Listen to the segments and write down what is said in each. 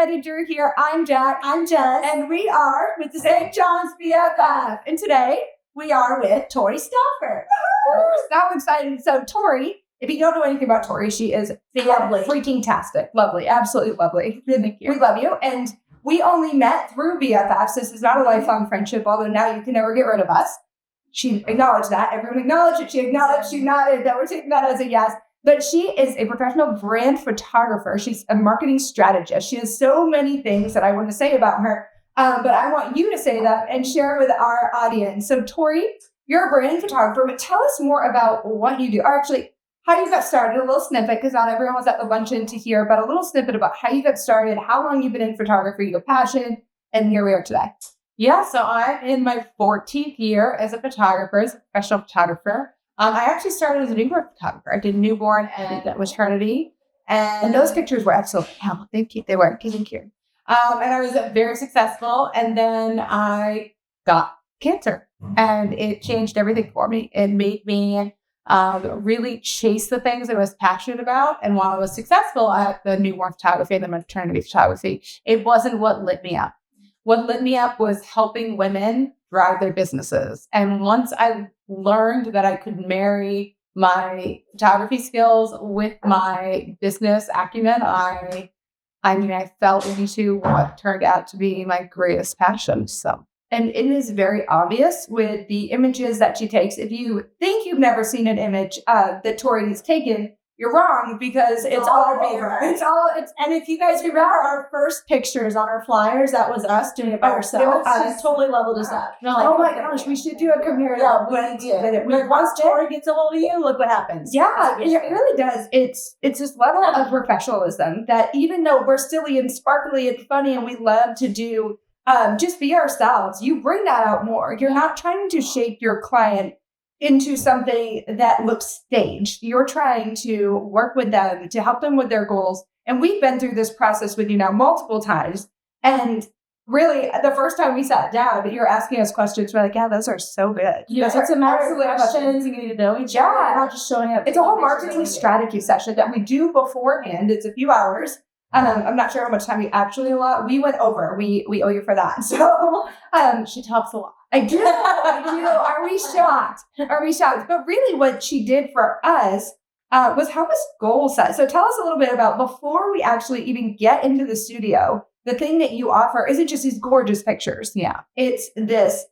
excited you're here. I'm Jack. I'm Jess. And we are with the St. John's BFF. And today we are with Tori Stauffer. So excited. So Tori, if you don't know anything about Tori, she is Lovely. freaking tastic. Lovely. Absolutely lovely. Thank you. We love you. And we only met through BFFs. This is not a lifelong friendship, although now you can never get rid of us. She acknowledged that. Everyone acknowledged it. She acknowledged, she nodded, that we're taking that as a yes. But she is a professional brand photographer. She's a marketing strategist. She has so many things that I want to say about her. But I want you to say that and share with our audience. So Tori, you're a brand photographer, but tell us more about what you do. Or actually, how you got started, a little snippet, because not everyone was at the luncheon to hear, but a little snippet about how you got started, how long you've been in photography, your passion, and here we are today. Yeah, so I'm in my 14th year as a photographer, as a professional photographer. I actually started as a newborn photographer. I did newborn and maternity. And those pictures were excellent. Oh, thank you. They were. Thank you. And I was very successful. And then I got cancer. And it changed everything for me. It made me really chase the things I was passionate about. And while I was successful at the newborn photography and the maternity photography, it wasn't what lit me up. What lit me up was helping women drive their businesses. And once I learned that I could marry my photography skills with my business acumen, I fell into what turned out to be my greatest passion. And it is very obvious with the images that she takes. If you think you've never seen an image that Tori has taken, you're wrong, because it's all over. And if you guys remember our first pictures on our flyers, that was us doing it by ourselves. She's totally leveled us up. Oh my gosh, we should do a comparative. Once Tori gets a hold of you, look what happens. Yeah, it really does. It's this level of professionalism that even though we're silly and sparkly and funny and we love to do just be ourselves, you bring that out more. You're not trying to shape your client into something that looks staged. You're trying to work with them to help them with their goals. And we've been through this process with you now multiple times. And really, the first time we sat down, you're asking us questions. We're like, yeah, those are so good. Yeah, it's a matter of questions. You need to know each other. Not just showing up. It's a whole marketing strategy session that we do beforehand. It's a few hours. I'm not sure how much time we actually allot. We went over. We owe you for that. So she talks a lot. I do. Are we shocked? But really what she did for us was help us goal set. So tell us a little bit about, before we actually even get into the studio, the thing that you offer isn't just these gorgeous pictures. Yeah. It's this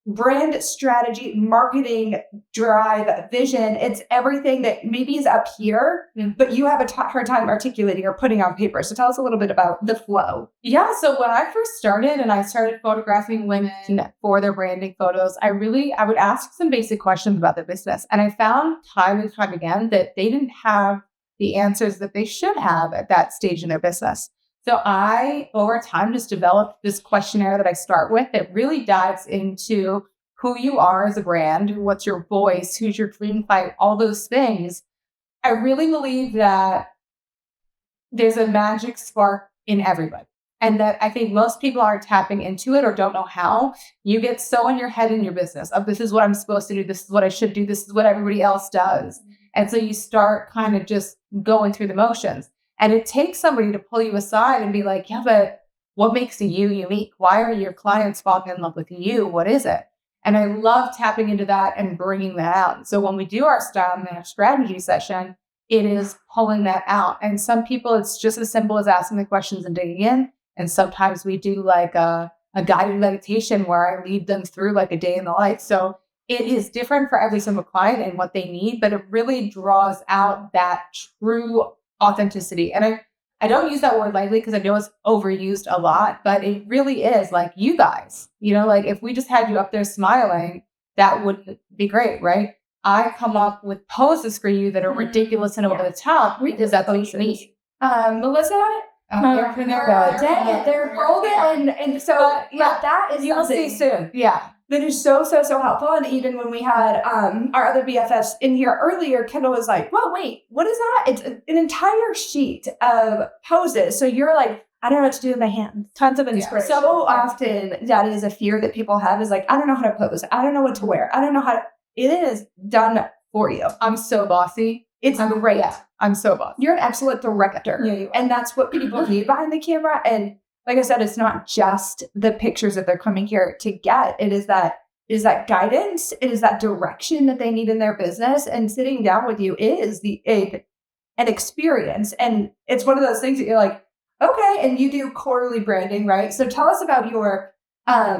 brand strategy, marketing drive, vision. It's everything that maybe is up here, but you have a hard time articulating or putting on paper. So tell us a little bit about the flow. Yeah. So when I first started and I started photographing women for their branding photos, I would ask some basic questions about their business. And I found time and time again that they didn't have the answers that they should have at that stage in their business. So I, over time, just developed this questionnaire that I start with that really dives into who you are as a brand, what's your voice, who's your dream fight, all those things. I really believe that there's a magic spark in everybody. And that I think most people aren't tapping into it or don't know how. You get so in your head in your business of, this is what I'm supposed to do, this is what I should do, this is what everybody else does. And so you start kind of just going through the motions. And it takes somebody to pull you aside and be like, yeah, but what makes you unique? Why are your clients falling in love with you? What is it? And I love tapping into that and bringing that out. So when we do our style and strategy session, it is pulling that out. And some people, it's just as simple as asking the questions and digging in. And sometimes we do like a guided meditation where I lead them through like a day in the life. So it is different for every single client and what they need, but it really draws out that true authenticity. And I don't use that word lightly because I know it's overused a lot, but it really is like you guys, like if we just had you up there smiling, that would be great, right? I come up with poses for you that are ridiculous and over the top because that's what you need. Melissa? They're golden. And so that is, you'll see soon. Yeah. That is so helpful. And even when we had our other BFFs in here earlier, Kendall was like, well, wait, what is that? It's an entire sheet of poses. So you're like, I don't know what to do with my hands. Tons of inspiration. So often that is a fear that people have, is like, I don't know how to pose. I don't know what to wear. I don't know how to. It is done for you. I'm so bossy. It's great. I'm so bossy. You're an excellent director. Yeah, you are. And that's what people need behind the camera. And like I said, it's not just the pictures that they're coming here to get. It is that guidance. It is that direction that they need in their business. And sitting down with you is an experience. And it's one of those things that you're like, okay. And you do quarterly branding, right? So tell us about your,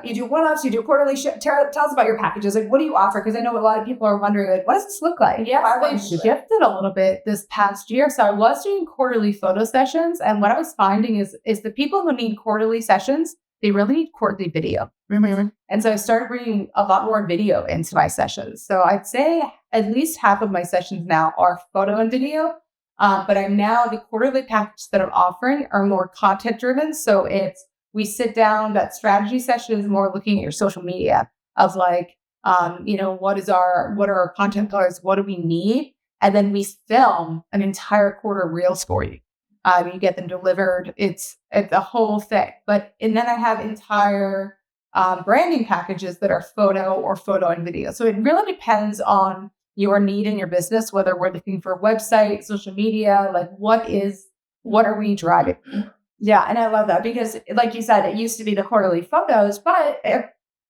you do one-offs, you do quarterly, tell us about your packages. Like, what do you offer? Because I know a lot of people are wondering, like, what does this look like? Yes, they shifted a little bit this past year. So I was doing quarterly photo sessions. And what I was finding is the people who need quarterly sessions, they really need quarterly video. Mm-hmm. And so I started bringing a lot more video into my sessions. So I'd say at least half of my sessions now are photo and video. But I'm now, the quarterly package that I'm offering are more content driven. So we sit down, that strategy session is more looking at your social media of like, what are our content pillars? What do we need? And then we film an entire quarter reels for you. You get them delivered. It's a whole thing. And then I have entire branding packages that are photo and video. So it really depends on your need in your business, whether we're looking for a website, social media, like what are we driving? Yeah. And I love that because like you said, it used to be the quarterly photos, but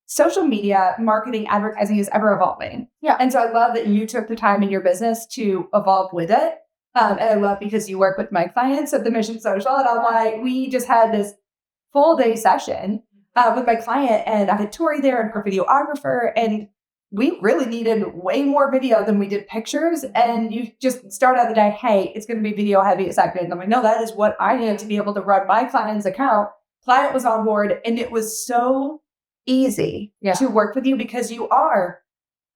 social media marketing, advertising is ever evolving. Yeah. And so I love that you took the time in your business to evolve with it. And I love because you work with my clients at the Mission Social, and I'm like, we just had this full day session with my client, and I had Tori there and her videographer, and we really needed way more video than we did pictures. And you just start out the day, hey, it's going to be video heavy a second. And I'm like, no, that is what I need to be able to run my client's account. Client was on board, and it was so easy to work with you because you are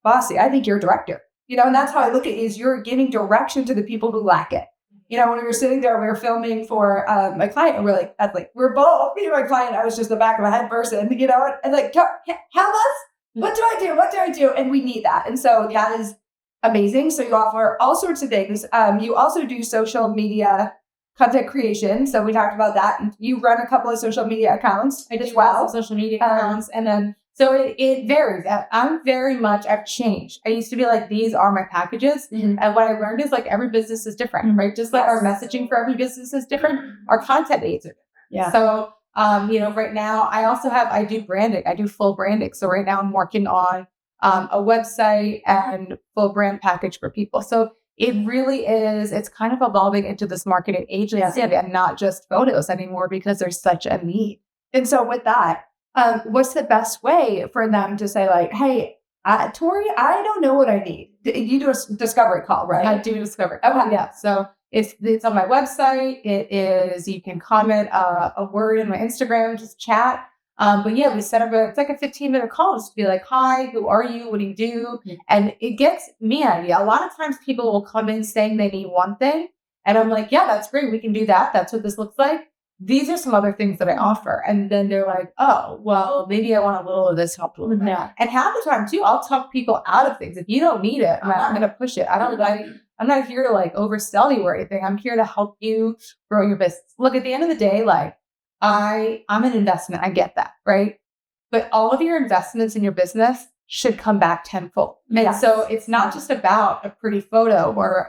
bossy. I think you're a director. And that's how I look at it, is you're giving direction to the people who lack it. When we were sitting there, we were filming for my client, and we're both, me and my client, I was just the back of a head person, and like, help us. What do I do? What do I do? And we need that. And so that is amazing. So you offer all sorts of things. You also do social media content creation. So we talked about that. You run a couple of social media accounts as well. Social media accounts. And then, so it varies. I've changed. I used to be like, these are my packages. Mm-hmm. And what I learned is like every business is different, right? Just like our messaging for every business is different. Our content needs are different. Yeah. So, right now I do branding. I do full branding. So right now I'm working on a website and full brand package for people. So it really is, it's kind of evolving into this marketing agency and not just photos anymore because there's such a need. And so with that, what's the best way for them to say like, hey, Tori, I don't know what I need. You do a discovery call, right? I do discovery. Okay. Yeah. So it's on my website. It is, you can comment a word in my Instagram, just chat. But yeah, we set up it's like a 15-minute call just to be like, hi, who are you? What do you do? Mm-hmm. And it gets me an idea. A lot of times people will come in saying they need one thing. And I'm like, yeah, that's great. We can do that. That's what this looks like. These are some other things that I offer. And then they're like, oh, well, maybe I want a little of this help with that. And half the time too, I'll talk people out of things. If you don't need it, I'm going to push it. I'm not here to like oversell you or anything. I'm here to help you grow your business. Look, at the end of the day, like I'm an investment. I get that, right? But all of your investments in your business should come back tenfold. And so it's not just about a pretty photo or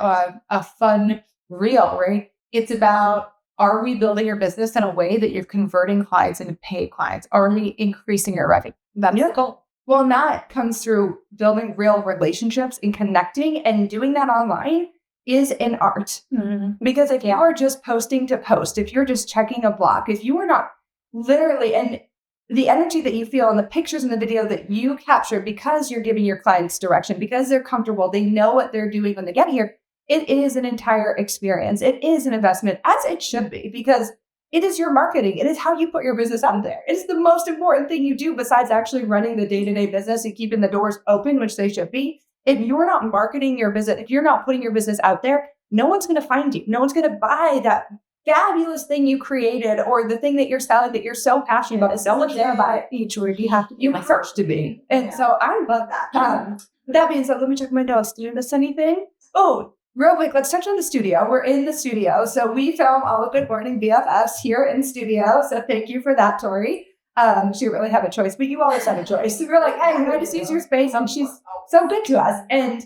a fun reel, right? It's about, are we building your business in a way that you're converting clients into paid clients? Are we increasing your revenue? That's the goal. Well, and that comes through building real relationships and connecting, and doing that online is an art. Mm-hmm. Because if you are just posting to post, if you're just checking a block, if you are not literally, and the energy that you feel in the pictures and the video that you capture because you're giving your clients direction, because they're comfortable, they know what they're doing when they get here, it is an entire experience. It is an investment, as it should be, because it is your marketing. It is how you put your business out there. It is the most important thing you do besides actually running the day-to-day business and keeping the doors open, which they should be. If you're not marketing your business, if you're not putting your business out there, no one's going to find you. No one's going to buy that fabulous thing you created or the thing that you're selling that you're so passionate about. No one's going to buy it each word. You have to be. And so I love that. That being said, let me check my notes. Did I miss anything? Oh, real quick, let's touch on the studio. We're in the studio. So we film all of Good Morning BFFs here in studio. So thank you for that, Tori. She didn't really have a choice, but you always had a choice. So we're like, hey, I just use your space. And she's so good to us. And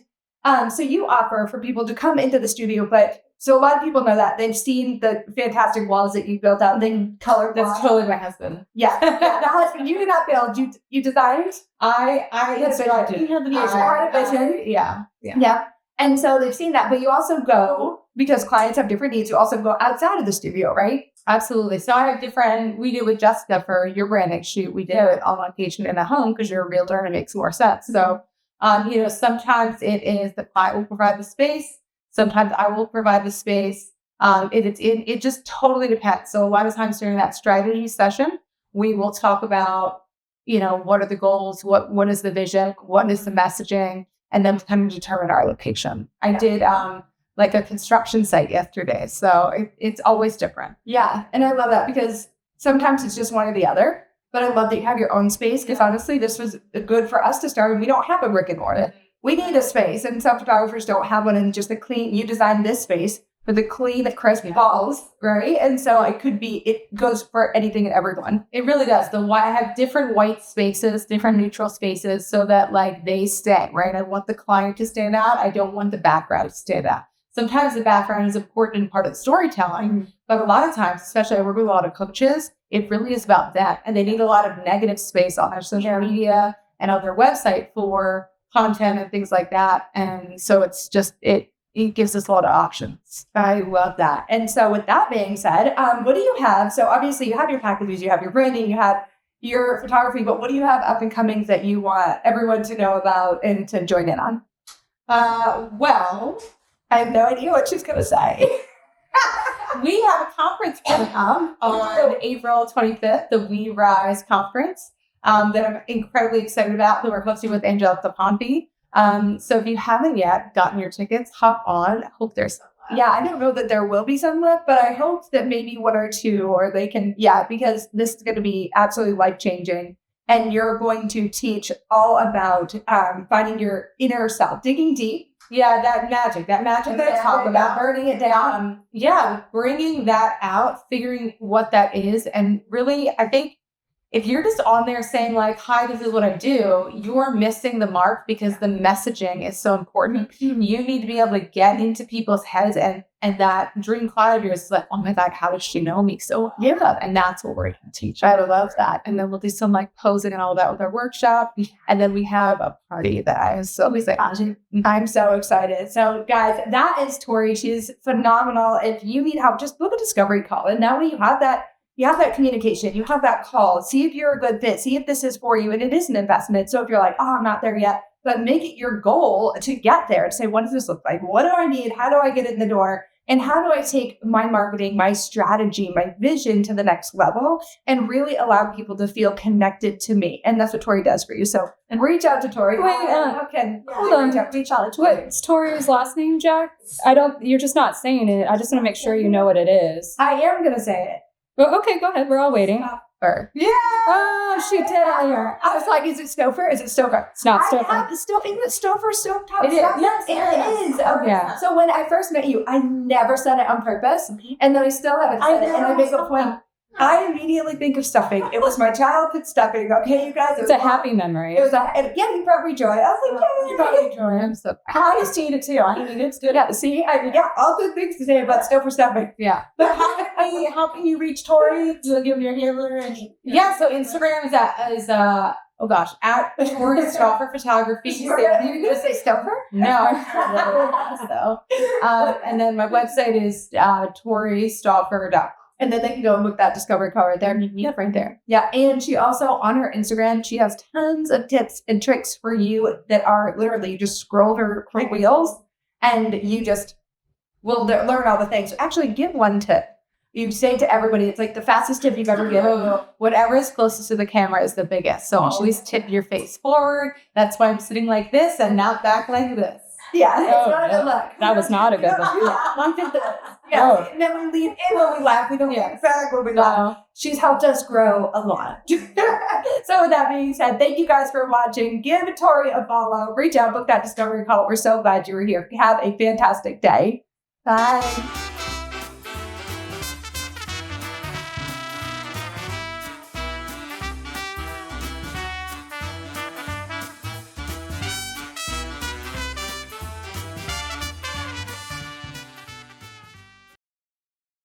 so you offer for people to come into the studio, but So a lot of people know that. They've seen the fantastic walls that you built out. They color That's block. totally my husband. Yeah. The husband, you did not build. You designed. I had a vision. Yeah. Yeah. And so they've seen that. But you also go, because clients have different needs, you also go outside of the studio, right? Absolutely. So I have we did with Jessica for your branding shoot. We did it on location in a home because you're a realtor and it makes more sense. So, sometimes it is the client will provide the space. Sometimes I will provide the space. It just totally depends. So a lot of times during that strategy session, we will talk about, what are the goals? What is the vision? What is the messaging? And then kind of determine our location. I did like a construction site yesterday. So it's always different. Yeah. And I love that because sometimes it's just one or the other. But I love that you have your own space because honestly, this was good for us to start. And we don't have a brick and mortar. We need a space. And some photographers don't have one. And just you designed this space for the clean, crisp walls, right? And so it goes for anything and everyone. It really does. I have different white spaces, different neutral spaces so that they stay, right? I want the client to stand out. I don't want the background to stand out. Sometimes the background is important and part of the storytelling, but a lot of times, especially I work with a lot of coaches, it really is about them. And they need a lot of negative space on their social media and on their website for content and things like that. And so it's just, it gives us a lot of options. I love that. And so with that being said, what do you have? So obviously you have your packages, you have your branding, you have your photography, but what do you have up and coming that you want everyone to know about and to join in on? Well, I have no idea what she's going to say. We have a conference coming up on April 25th, the We Rise conference that I'm incredibly excited about that we're hosting with Angelica Ponte. So if you haven't yet gotten your tickets, hop on. I hope there's some left. Yeah, I don't know that there will be some left, but I hope that maybe one or two, or they can, because this is going to be absolutely life-changing. And you're going to teach all about finding your inner self, digging deep. Yeah, that magic that I talk about. Burning it down. Bringing that out, figuring what that is. And really, I think if you're just on there saying hi, this is what I do, you're missing the mark because the messaging is so important. Mm-hmm. You need to be able to get into people's heads and that dream client of yours is oh my God, how does she know me? So and that's what we're going to teach. I love that. And then we'll do some posing and all that with our workshop. And then we have a party that I am so excited. I'm so excited. So guys, that is Tori. She's phenomenal. If you need help, just book a discovery call. And now you have that communication, you have that call, see if you're a good fit, see if this is for you. And it is an investment. So if you're I'm not there yet, but make it your goal to get there and say, what does this look like? What do I need? How do I get in the door? And how do I take my marketing, my strategy, my vision to the next level and really allow people to feel connected to me? And that's what Tori does for you. So reach out to Tori. Wait, hold on. Reach out to Tori. What's Tori's last name, Jack? You're just not saying it. I just want to make sure you know what it is. I am going to say it. Well, okay, go ahead. We're all waiting. Yeah. Oh, she did earlier. I was like, is it Stauffer? Is it Stauffer? It's not Stauffer. I have the Stauffer. Isn't it Stauffer Stovetop? It is. Yes, it is. Okay. Yeah. So when I first met you, I never said it on purpose. And then I still haven't said it. And I make a point. I immediately think of stuffing. It was my childhood stuffing. Okay, you guys. It's a happy memory. It was you brought me joy. I was like, you brought me joy. I'm so honest to you too. I mean, it's good. See, all good things to say about Stauffer stuffing. Yeah. But how can you reach Tori to give your handler? So Instagram is at Tori Stauffer Photography. You're going to say Stauffer? No. So, and then my website is toristauffer.com. And then they can go and book that discovery call right there. Yep, right there. Yeah. And she also, on her Instagram, she has tons of tips and tricks for you that are literally, you just scroll her wheels and you just will learn all the things. Actually, give one tip. You say to everybody, it's the fastest tip you've ever given. Whatever is closest to the camera is the biggest. So always tip your face forward. That's why I'm sitting like this and not back like this. Yeah, it's not a good look. That was not a good look. And then we lean in when we laugh. We don't get back when we laugh. She's helped us grow a lot. So with that being said, thank you guys for watching. Give Tori a follow. Reach out, book that discovery call. We're so glad you were here. Have a fantastic day. Bye.